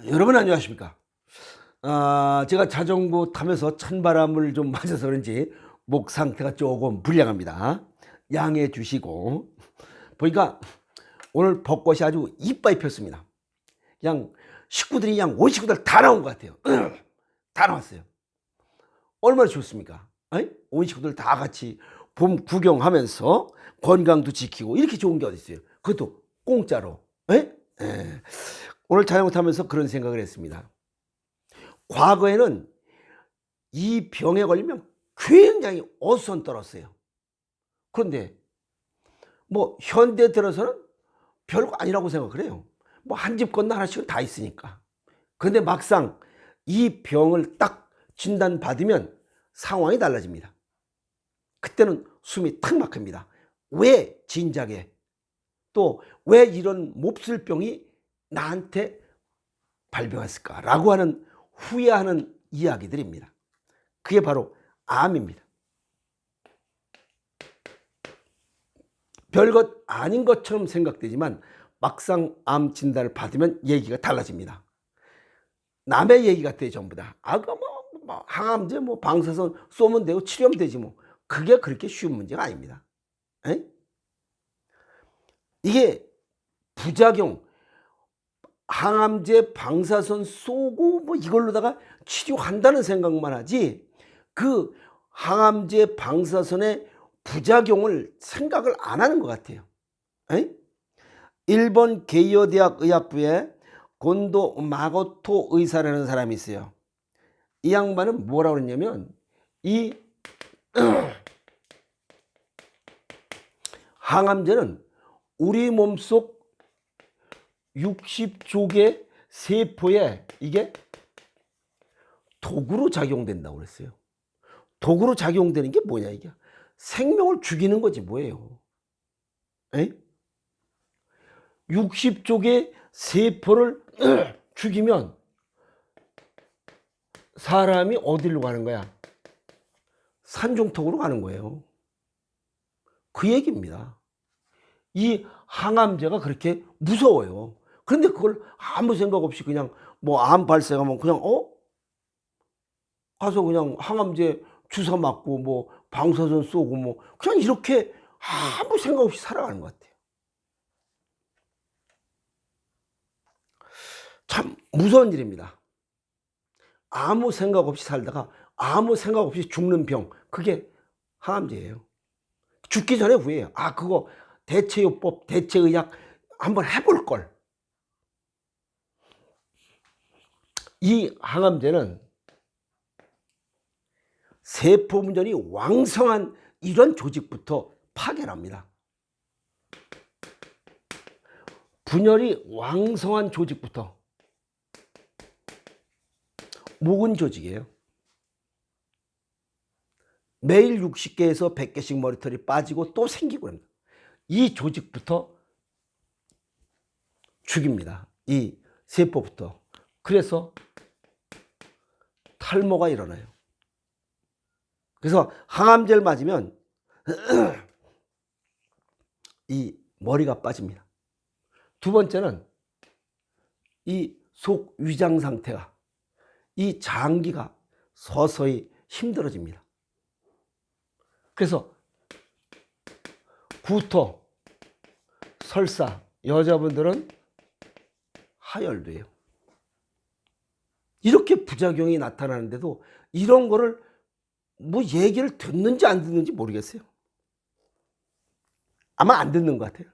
여러분 안녕하십니까? 제가 자전거 타면서 찬바람을 좀 맞아서 그런지 목 상태가 조금 불량합니다. 양해해 주시고. 보니까 오늘 벚꽃이 아주 이빠이 폈습니다. 그냥 식구들이 그냥 온 식구들 다 나온 것 같아요. 다 나왔어요. 얼마나 좋습니까? 에이? 온 식구들 다 같이 봄 구경하면서 건강도 지키고 이렇게 좋은 게 어디 있어요? 그것도 공짜로. 에? 에. 오늘 자전거 타면서 그런 생각을 했습니다. 과거에는 이 병에 걸리면 굉장히 어수선 떨었어요. 그런데 뭐 현대 들어서는 별거 아니라고 생각을 해요. 뭐 한 집 건너 하나씩은 다 있으니까. 그런데 막상 이 병을 딱 진단받으면 상황이 달라집니다. 그때는 숨이 탁 막힙니다. 왜 진작에 또 왜 이런 몹쓸병이 나한테 발병했을까라고 하는 후회하는 이야기들입니다. 그게 바로 암입니다. 별것 아닌 것처럼 생각되지만 막상 암 진단을 받으면 얘기가 달라집니다. 남의 얘기 같아요, 전부 다. 그거 뭐 항암제 뭐 방사선 쏘면 되고 치료하면 되지 뭐. 그게 그렇게 쉬운 문제가 아닙니다. 에? 이게 부작용, 항암제 방사선 쏘고 뭐 이걸로다가 치료한다는 생각만 하지 그 항암제 방사선의 부작용을 생각을 안 하는 것 같아요. 에? 일본 게이오 대학 의학부에 곤도 마고토 의사라는 사람이 있어요. 이 양반은 뭐라고 그랬냐면 이 항암제는 우리 몸속 60조 세포에 이게 독으로 작용된다고 그랬어요. 독으로 작용되는 게 뭐냐 이게. 생명을 죽이는 거지 뭐예요. 에? 60조 세포를 죽이면 사람이 어디로 가는 거야? 산중턱으로 가는 거예요. 그 얘기입니다. 이 항암제가 그렇게 무서워요. 그런데 그걸 아무 생각 없이 그냥 뭐 암 발생하면 그냥 가서 그냥 항암제 주사 맞고 뭐 방사선 쏘고 뭐 그냥 이렇게 아무 생각 없이 살아가는 것 같아요. 참 무서운 일입니다. 아무 생각 없이 살다가 아무 생각 없이 죽는 병, 그게 항암제예요. 죽기 전에 후회해요. 그거 대체요법, 대체의학 한번 해볼 걸. 이 항암제는 세포 분열이 왕성한 이런 조직부터 파괴를 합니다. 분열이 왕성한 조직부터. 묵은 조직이에요. 매일 60개에서 100개씩 머리털이 빠지고 또 생기고 합니다. 이 조직부터 죽입니다. 이 세포부터. 그래서 탈모가 일어나요. 그래서 항암제를 맞으면 이 머리가 빠집니다. 두 번째는 이 속 위장 상태가, 이 장기가 서서히 힘들어집니다. 그래서 구토, 설사, 여자분들은 하열돼요. 이렇게 부작용이 나타나는데도 이런 거를 뭐 얘기를 듣는지 안 듣는지 모르겠어요. 아마 안 듣는 것 같아요.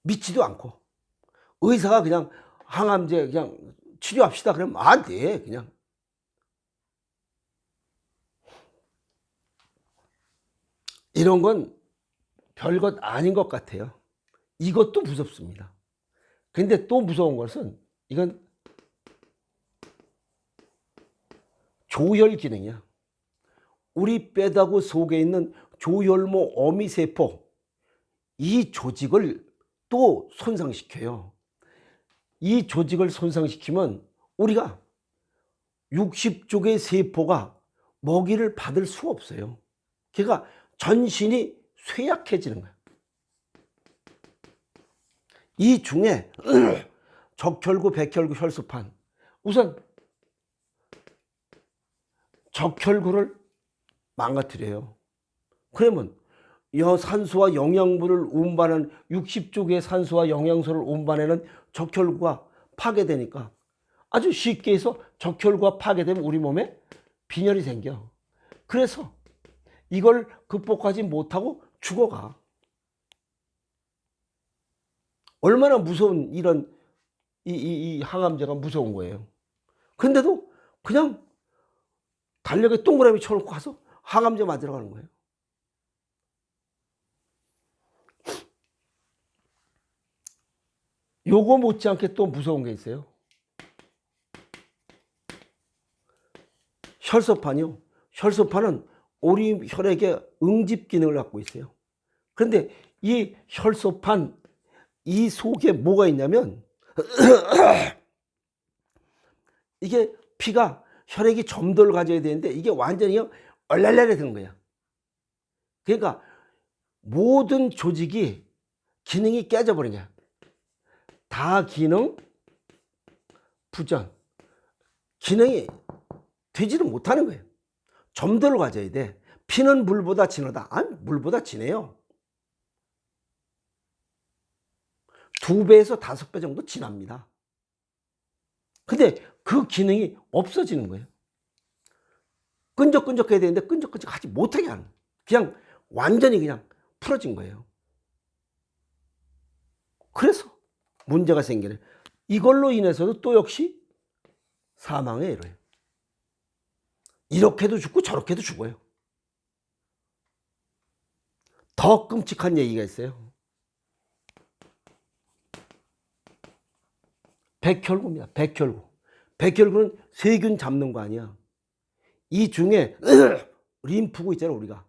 믿지도 않고. 의사가 그냥 항암제 그냥 치료합시다 그러면 안 돼, 그냥. 이런 건 별것 아닌 것 같아요. 이것도 무섭습니다. 근데 또 무서운 것은 이건 조혈 기능이야. 우리 뼈다구 속에 있는 조혈모 어미세포, 이 조직을 또 손상시켜요. 이 조직을 손상시키면 우리가 60쪽의 세포가 먹이를 받을 수 없어요. 걔가 전신이 쇠약해지는 거예요. 이 중에 적혈구, 백혈구, 혈소판, 우선 적혈구를 망가뜨려요. 그러면 산소와 영양분을 운반하는 60조 개의 산소와 영양소를 운반하는 적혈구가 파괴되니까 아주 쉽게 해서 적혈구가 파괴되면 우리 몸에 빈혈이 생겨. 그래서 이걸 극복하지 못하고 죽어가. 얼마나 무서운 이런 이 항암제가 무서운 거예요. 근데도 그냥 달력에 동그라미 쳐놓고 가서 항암제 맞으러 가는 거예요. 요거 못지않게 또 무서운 게 있어요. 혈소판이요. 혈소판은 우리 혈액의 응집 기능을 갖고 있어요. 그런데 이 혈소판 이 속에 뭐가 있냐면 이게 피가 혈액이 점도를 가져야 되는데 이게 완전히 얼랄랄해진 거야. 그러니까 모든 조직이 기능이 깨져버린 거야. 다기능 부전. 기능이 되지를 못하는 거예요. 점도를 가져야 돼. 피는 물보다 진하다. 아니, 물보다 진해요. 2배에서 5배 정도 진합니다. 근데 그 기능이 없어지는 거예요. 끈적끈적해야 되는데 끈적끈적하지 못하게 하는 거예요. 그냥 완전히 그냥 풀어진 거예요. 그래서 문제가 생기는 이걸로 인해서도 또 역시 사망에 이르러요. 이렇게도 죽고 저렇게도 죽어요. 더 끔찍한 얘기가 있어요. 백혈구입니다. 백혈구. 백혈구는 세균 잡는 거 아니야. 이 중에 림프구 있잖아요. 우리가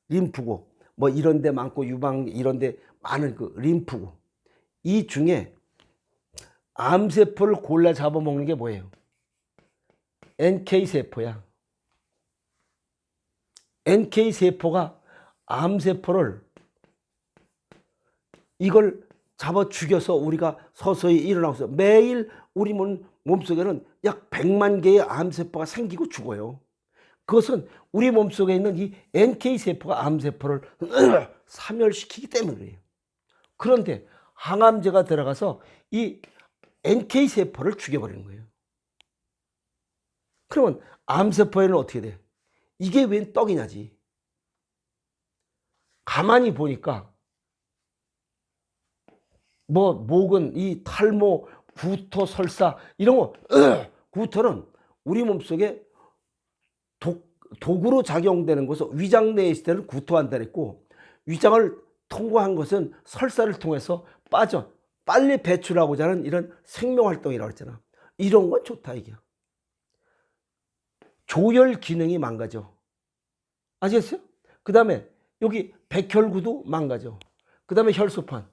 림프구 뭐 이런 데 많고 유방 이런 데 많은 그 림프구. 이 중에 암세포를 골라 잡아먹는 게 뭐예요? NK세포야. NK세포가 암세포를 이걸 잡아 죽여서 우리가 서서히 일어나서 매일 우리 몸속에는 약 100만 개의 암세포가 생기고 죽어요. 그것은 우리 몸속에 있는 이 NK세포가 암세포를 사멸시키기 때문이에요. 그런데 항암제가 들어가서 이 NK세포를 죽여버리는 거예요. 그러면 암세포에는 어떻게 돼? 이게 웬 떡이냐지. 가만히 보니까 뭐 목은 이 탈모, 구토, 설사 이런 거 구토는 우리 몸속에 독으로 작용되는 것은 위장 내에 있을 때는 구토한다 그랬고 위장을 통과한 것은 설사를 통해서 빨리 배출하고자 하는 이런 생명활동이라고 했잖아. 이런 건 좋다 이게. 조혈 기능이 망가져. 아시겠어요? 그 다음에 여기 백혈구도 망가져. 그 다음에 혈소판.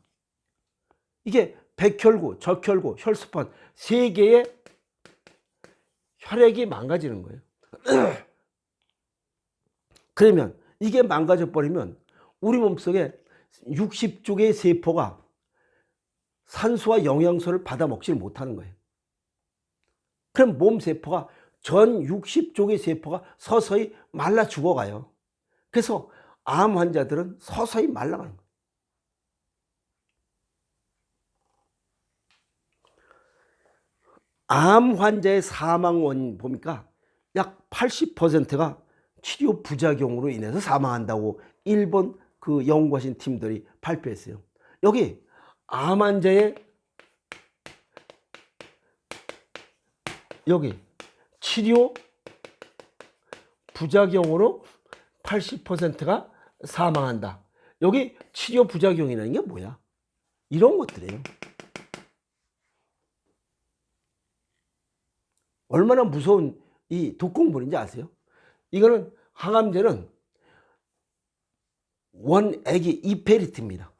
이게 백혈구, 적혈구, 혈소판 3개의 혈액이 망가지는 거예요. 그러면 이게 망가져 버리면 우리 몸속에 60조 개의 세포가 산소와 영양소를 받아 먹지를 못하는 거예요. 그럼 몸 세포가 전 60조 개의 세포가 서서히 말라 죽어가요. 그래서 암 환자들은 서서히 말라가는 거예요. 암 환자의 사망 원인 보니까 약 80%가 치료 부작용으로 인해서 사망한다고 일본 그 연구하신 팀들이 발표했어요. 여기 암 환자의 여기 치료 부작용으로 80%가 사망한다. 여기 치료 부작용이라는 게 뭐야? 이런 것들이에요. 얼마나 무서운 이 독극물인지 아세요? 이거는 항암제는 원액이 이페리트입니다.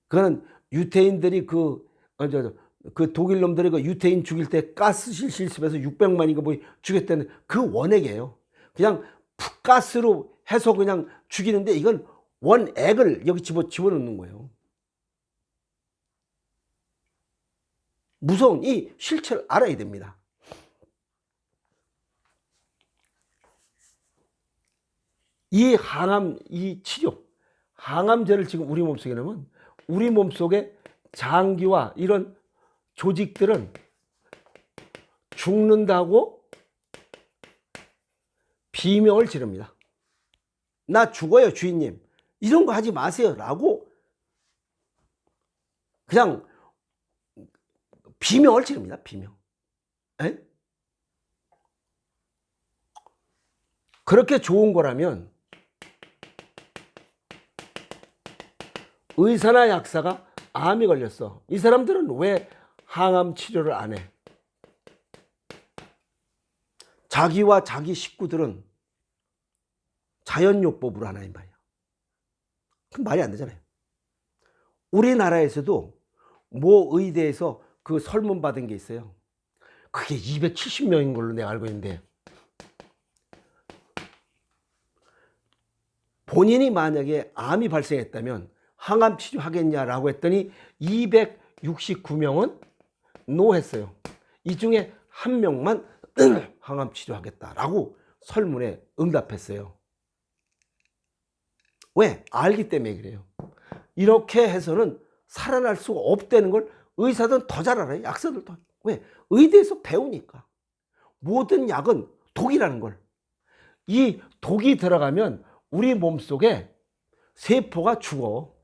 그거는 유태인들이 그 독일 놈들이 그 유태인 죽일 때 가스실 실습해서 600만인가 뭐 죽였다는 그 원액이에요. 그냥 가스로 해서 그냥 죽이는데 이건 원액을 여기 집어넣는 거예요. 무서운 이 실체를 알아야 됩니다. 이 항암, 이 치료, 항암제를 지금 우리 몸속에 넣으면 우리 몸속에 장기와 이런 조직들은 죽는다고 비명을 지릅니다. 나 죽어요, 주인님. 이런 거 하지 마세요. 라고 그냥 비명을 지릅니다. 비명. 에? 그렇게 좋은 거라면 의사나 약사가 암이 걸렸어. 이 사람들은 왜 항암 치료를 안 해? 자기와 자기 식구들은 자연요법으로 하나 이 말이야. 그럼 말이 안 되잖아요. 우리나라에서도 모 의대에서 그 설문 받은 게 있어요. 그게 270명인 걸로 내가 알고 있는데, 본인이 만약에 암이 발생했다면 항암 치료하겠냐라고 했더니 269명은 노 했어요. 이 중에 한 명만 항암 치료하겠다라고 설문에 응답했어요. 왜? 알기 때문에 그래요. 이렇게 해서는 살아날 수가 없다는 걸 의사들은 더 잘 알아요. 약사들도. 왜? 의대에서 배우니까. 모든 약은 독이라는 걸. 이 독이 들어가면 우리 몸속에 세포가 죽어.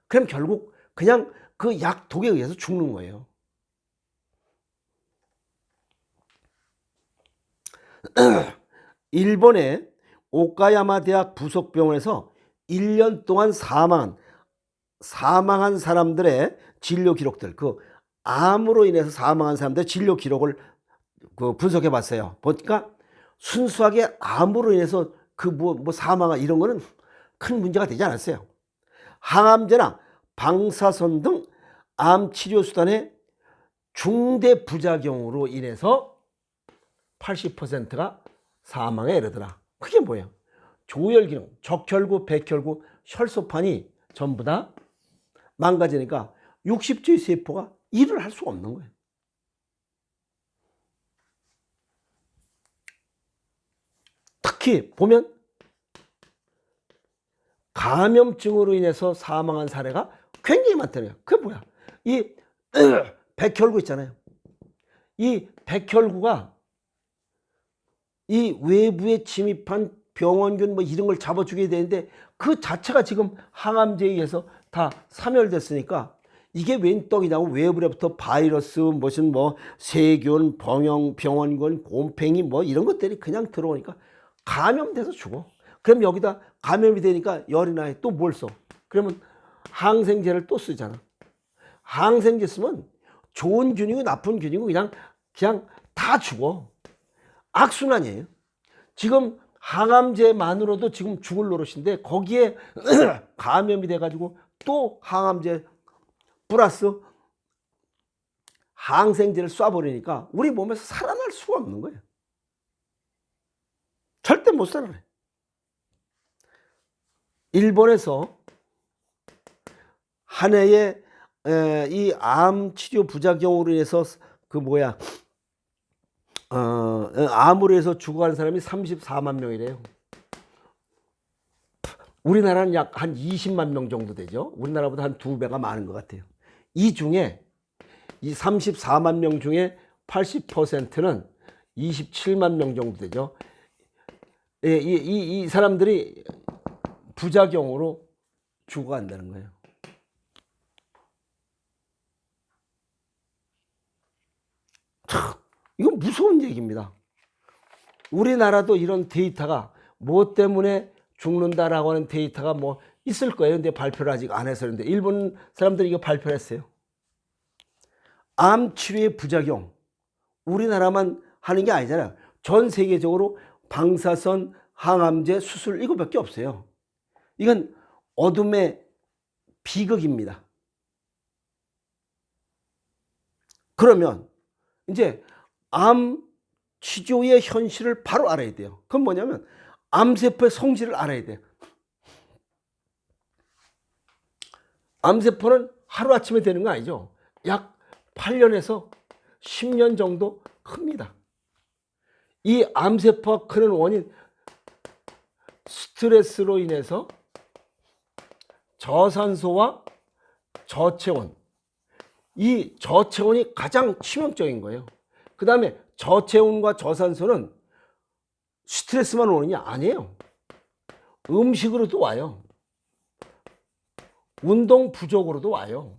그럼 결국 그냥 그 약 독에 의해서 죽는 거예요. 일본의 오카야마 대학 부속병원에서 1년 동안 사망한 사람들의 진료 기록들, 그 암으로 인해서 사망한 사람들의 진료 기록을 그 분석해 봤어요. 보니까 순수하게 암으로 인해서 그 사망한 이런 거는 큰 문제가 되지 않았어요. 항암제나 방사선 등 암 치료 수단의 중대 부작용으로 인해서 80%가 사망에 이르더라. 그게 뭐예요? 조혈기능, 적혈구, 백혈구, 혈소판이 전부 다 망가지니까 60주의 세포가 일을 할 수가 없는 거예요. 특히 보면 감염증으로 인해서 사망한 사례가 굉장히 많다네요. 그게 뭐야? 이 백혈구 있잖아요. 이 백혈구가 이 외부에 침입한 병원균 이런 걸 잡아주게 되는데 그 자체가 지금 항암제에 의해서 다 사멸됐으니까 이게 웬 떡이냐고 외부로부터 바이러스, 무슨 세균, 병원균, 곰팡이 이런 것들이 그냥 들어오니까 감염돼서 죽어. 그럼 여기다 감염이 되니까 열이 나요. 또 뭘 써? 그러면 항생제를 또 쓰잖아. 항생제 쓰면 좋은 균이고 나쁜 균이고 그냥 다 죽어. 악순환이에요. 지금 항암제만으로도 지금 죽을 노릇인데 거기에 감염이 돼가지고 또 항암제 플러스 항생제를 쏴버리니까 우리 몸에서 살아날 수가 없는 거예요. 절대 못 살아나요. 일본에서 한 해에 이 암 치료 부작용으로 인해서 암으로 해서 죽어가는 사람이 34만 명이래요. 우리나라는 약 한 20만 명 정도 되죠. 우리나라보다 한 2배가 많은 것 같아요. 이 중에 이 34만 명 중에 80%는 27만 명 정도 되죠. 이 사람들이 부작용으로 죽어간다는 거예요. 참, 이건 무서운 얘기입니다. 우리나라도 이런 데이터가 뭐 때문에 죽는다라고 하는 데이터가 있을 거예요. 근데 발표를 아직 안 해서 그런데 일본 사람들이 이거 발표를 했어요. 암 치료의 부작용. 우리나라만 하는 게 아니잖아요. 전 세계적으로 방사선, 항암제, 수술 이거밖에 없어요. 이건 어둠의 비극입니다. 그러면 이제 암 치료의 현실을 바로 알아야 돼요. 그건 뭐냐면 암세포의 성질을 알아야 돼요. 암세포는 하루아침에 되는 거 아니죠. 약 8년에서 10년 정도 큽니다. 이 암세포가 크는 원인, 스트레스로 인해서 저산소와 저체온, 이 저체온이 가장 치명적인 거예요. 그 다음에 저체온과 저산소는 스트레스만 오는 게 아니에요. 음식으로도 와요. 운동 부족으로도 와요.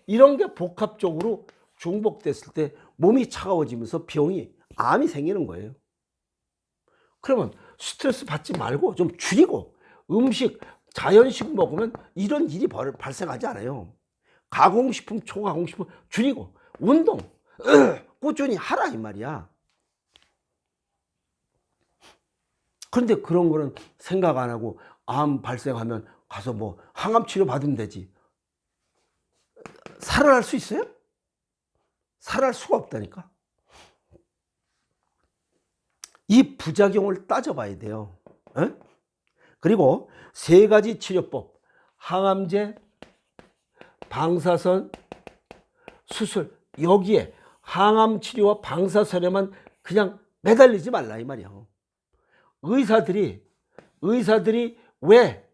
이런 게 복합적으로 중복됐을 때 몸이 차가워지면서 병이, 암이 생기는 거예요. 그러면 스트레스 받지 말고 좀 줄이고 음식, 자연식 먹으면 이런 일이 발생하지 않아요. 가공식품, 초가공식품 줄이고 운동 꾸준히 하라 이 말이야. 그런데 그런 거는 생각 안 하고 암 발생하면 가서 뭐 항암 치료 받으면 되지. 살아날 수 있어요? 살아날 수가 없다니까. 이 부작용을 따져봐야 돼요. 에? 그리고 3가지 치료법, 항암제, 방사선, 수술, 여기에 항암 치료와 방사선에만 그냥 매달리지 말라 이 말이야. 의사들이 왜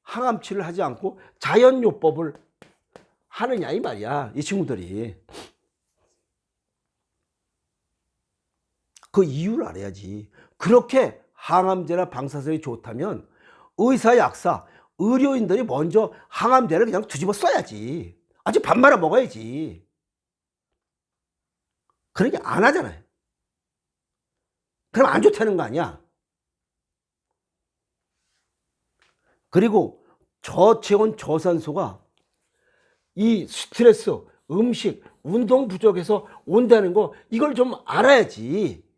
항암 치료를 하지 않고 자연요법을 하느냐 이 말이야. 이 친구들이 그 이유를 알아야지. 그렇게 항암제나 방사선이 좋다면 의사, 약사, 의료인들이 먼저 항암제를 그냥 뒤집어 써야지. 아주 밥 말아 먹어야지. 그런 게 안 하잖아요. 그럼 안 좋다는 거 아니야. 그리고 저체온 저산소가 이 스트레스, 음식, 운동 부족에서 온다는 거, 이걸 좀 알아야지.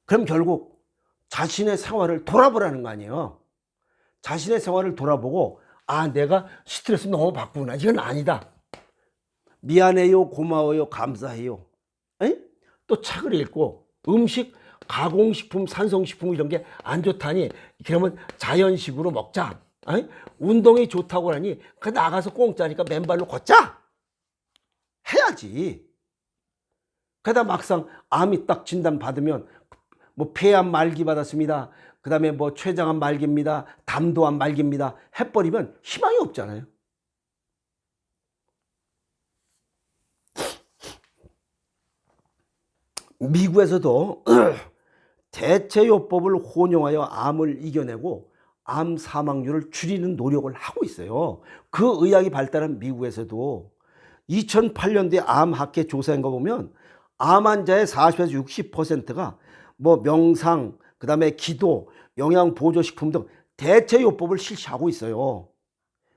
그럼 결국 자신의 생활을 돌아보라는 거 아니에요. 자신의 생활을 돌아보고 아, 내가 스트레스 너무 받구나. 이건 아니다. 미안해요, 고마워요, 감사해요. 에이? 또 책을 읽고 음식, 가공식품, 산성식품 이런 게 안 좋다니 그러면 자연식으로 먹자. 에이? 운동이 좋다고 하니 그 나가서 공짜니까 맨발로 걷자. 해야지. 그러다 막상 암이 딱 진단 받으면 뭐 폐암 말기 받았습니다. 그 다음에 뭐 췌장암 말기입니다. 담도암 말기입니다. 해버리면 희망이 없잖아요. 미국에서도 대체요법을 혼용하여 암을 이겨내고 암 사망률을 줄이는 노력을 하고 있어요. 그 의학이 발달한 미국에서도 2008년도에 암학회 조사한 거 보면 암 환자의 40에서 60%가 뭐 명상, 그 다음에 기도, 영양보조식품 등 대체요법을 실시하고 있어요.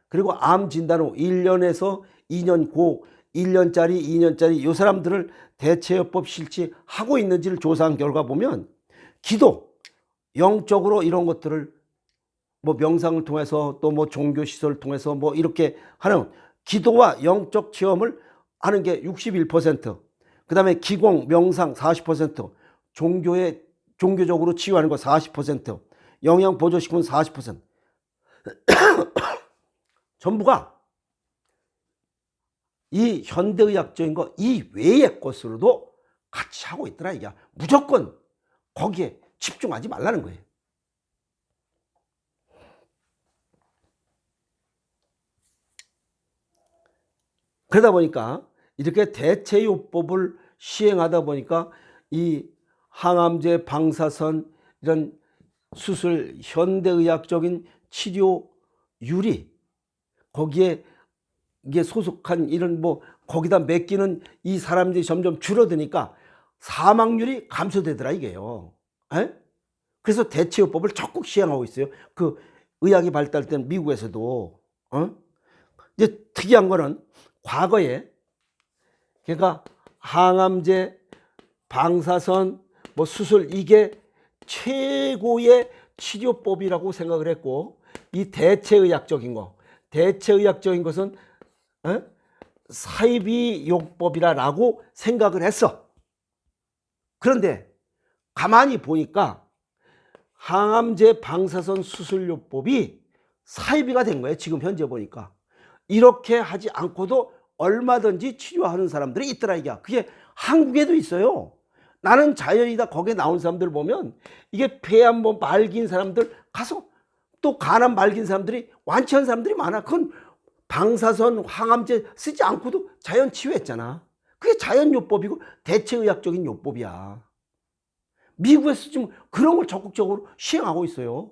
그리고 암 진단 후 1년에서 2년, 1년짜리, 2년짜리 이 사람들을 대체요법 실시하고 있는지를 조사한 결과 보면 기도, 영적으로 이런 것들을 뭐 명상을 통해서 또 뭐 종교시설을 통해서 뭐 이렇게 하는 기도와 영적 체험을 하는 게 61%, 그 다음에 기공, 명상 40%, 종교적으로 치유하는 거 40%, 영양보조식품 40%. 전부가 이 현대의학적인 거 이 외의 것으로도 같이 하고 있더라 이게. 무조건 거기에 집중하지 말라는 거예요. 그러다 보니까 이렇게 대체요법을 시행하다 보니까 이 항암제, 방사선 이런 수술, 현대의학적인 치료율이 거기에 이게 소속한 이런 뭐 거기다 맡기는 이 사람들이 점점 줄어드니까 사망률이 감소되더라 이게요. 에? 그래서 대체요법을 적극 시행하고 있어요. 그 의학이 발달된 미국에서도. 이제 특이한 거는 과거에 그러니까 항암제, 방사선, 뭐 수술 이게 최고의 치료법이라고 생각을 했고 이 대체의학적인 것은 사이비요법이라고 생각을 했어. 그런데 가만히 보니까 항암제, 방사선, 수술요법이 사이비가 된 거예요. 지금 현재 보니까. 이렇게 하지 않고도 얼마든지 치료하는 사람들이 있더라 이게. 그게 한국에도 있어요. 나는 자연이다 거기에 나온 사람들 보면 이게 폐 한번 말긴 사람들 가서 또 간암 말긴 사람들이 완치한 사람들이 많아. 그건 방사선, 항암제 쓰지 않고도 자연 치유했잖아. 그게 자연요법이고 대체의학적인 요법이야. 미국에서 지금 그런 걸 적극적으로 시행하고 있어요.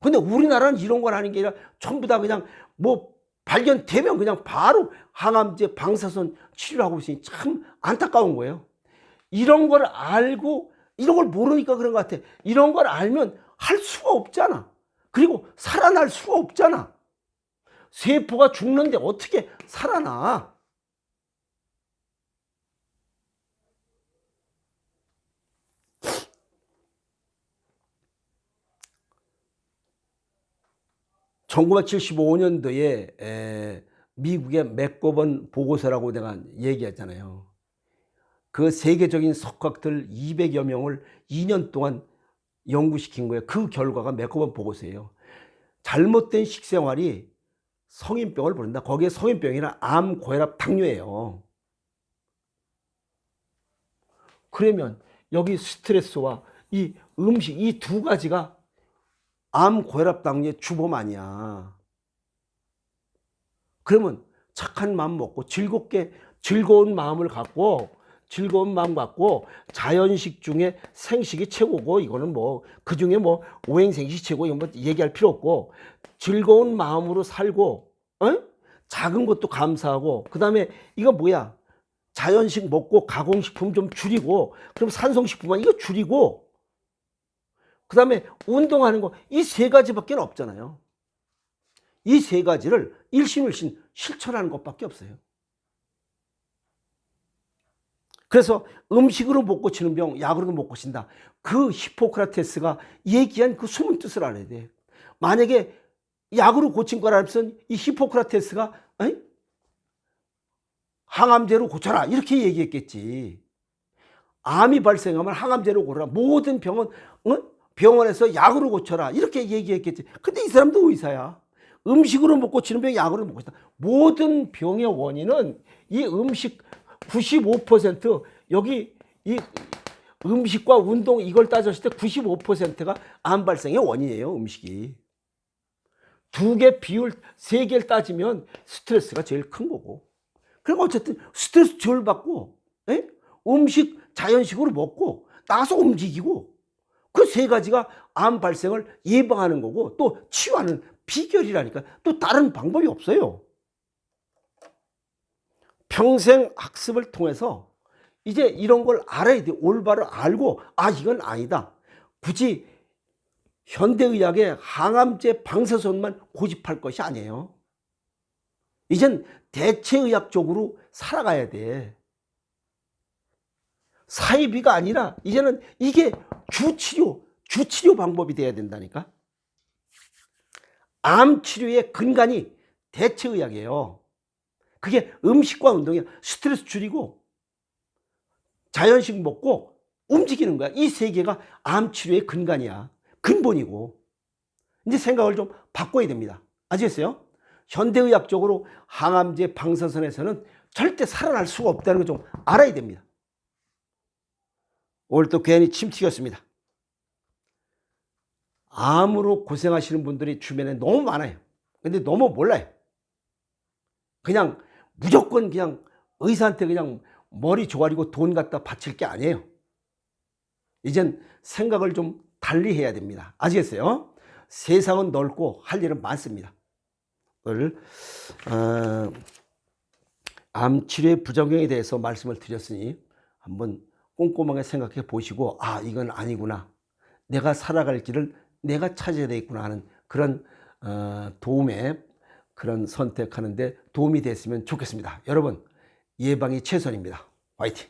근데 우리나라는 이런 걸 하는 게 아니라 전부 다 그냥 뭐 발견되면 그냥 바로 항암제, 방사선 치료를 하고 있으니 참 안타까운 거예요. 이런 걸 알고 이런 걸 모르니까 그런 것 같아. 이런 걸 알면 할 수가 없잖아. 그리고 살아날 수가 없잖아. 세포가 죽는데 어떻게 살아나? (1975년도에) 미국의 맥거번 보고서라고 내가 얘기했잖아요. 그 세계적인 석학들 200여 명을 2년 동안 연구시킨 거예요. 그 결과가 맥거번 보고서예요. 잘못된 식생활이 성인병을 부른다. 거기에 성인병이나 암, 고혈압, 당뇨예요. 그러면 여기 스트레스와 이 음식 이 두 가지가 암, 고혈압, 당뇨의 주범 아니야. 그러면 착한 마음 먹고 즐거운 마음 갖고 자연식 중에 생식이 최고고 이거는 뭐 그중에 뭐 오행생식이 최고 이건 뭐 얘기할 필요 없고 즐거운 마음으로 살고 작은 것도 감사하고 그다음에 이거 뭐야 자연식 먹고 가공식품 좀 줄이고 그럼 산성식품만 이거 줄이고 그다음에 운동하는 거 이 세 가지밖에 없잖아요. 이 세 가지를 일신일신 실천하는 것밖에 없어요. 그래서 음식으로 못 고치는 병, 약으로도 못 고친다. 그 히포크라테스가 얘기한 그 숨은 뜻을 알아야 돼. 만약에 약으로 고친 거라면 이 히포크라테스가 항암제로 고쳐라 이렇게 얘기했겠지. 암이 발생하면 항암제로 고쳐라. 모든 병은 병원에서 약으로 고쳐라 이렇게 얘기했겠지. 근데 이 사람도 의사야. 음식으로 못 고치는 병, 약으로 못 고친다. 모든 병의 원인은 이 음식 95% 여기 이 음식과 운동 이걸 따졌을 때 95%가 암 발생의 원인이에요. 음식이. 두 개 비율 세 개를 따지면 스트레스가 제일 큰 거고. 그리고 어쨌든 스트레스 덜 받고 음식 자연식으로 먹고 나가서 움직이고 그 세 가지가 암 발생을 예방하는 거고 또 치유하는 비결이라니까. 또 다른 방법이 없어요. 평생 학습을 통해서 이제 이런 걸 알아야 돼. 올바로 알고 이건 아니다. 굳이 현대의학의 항암제 방사선만 고집할 것이 아니에요. 이젠 대체의학적으로 살아가야 돼. 사이비가 아니라 이제는 이게 주치료 방법이 돼야 된다니까. 암 치료의 근간이 대체의학이에요. 그게 음식과 운동이야. 스트레스 줄이고 자연식 먹고 움직이는 거야. 이 세 개가 암 치료의 근간이야. 근본이고. 이제 생각을 좀 바꿔야 됩니다. 아시겠어요? 현대의학적으로 항암제 방사선에서는 절대 살아날 수가 없다는 걸 좀 알아야 됩니다. 오늘 또 괜히 침 튀겼습니다. 암으로 고생하시는 분들이 주변에 너무 많아요. 근데 너무 몰라요. 그냥 무조건 그냥 의사한테 그냥 머리 조아리고 돈 갖다 바칠 게 아니에요. 이젠 생각을 좀 달리 해야 됩니다. 아시겠어요? 세상은 넓고 할 일은 많습니다. 오늘 암 치료의 부작용에 대해서 말씀을 드렸으니 한번 꼼꼼하게 생각해 보시고 이건 아니구나. 내가 살아갈 길을 내가 찾아야 되겠구나 하는 그런 도움에 그런 선택하는 데 도움이 됐으면 좋겠습니다. 여러분 예방이 최선입니다. 화이팅!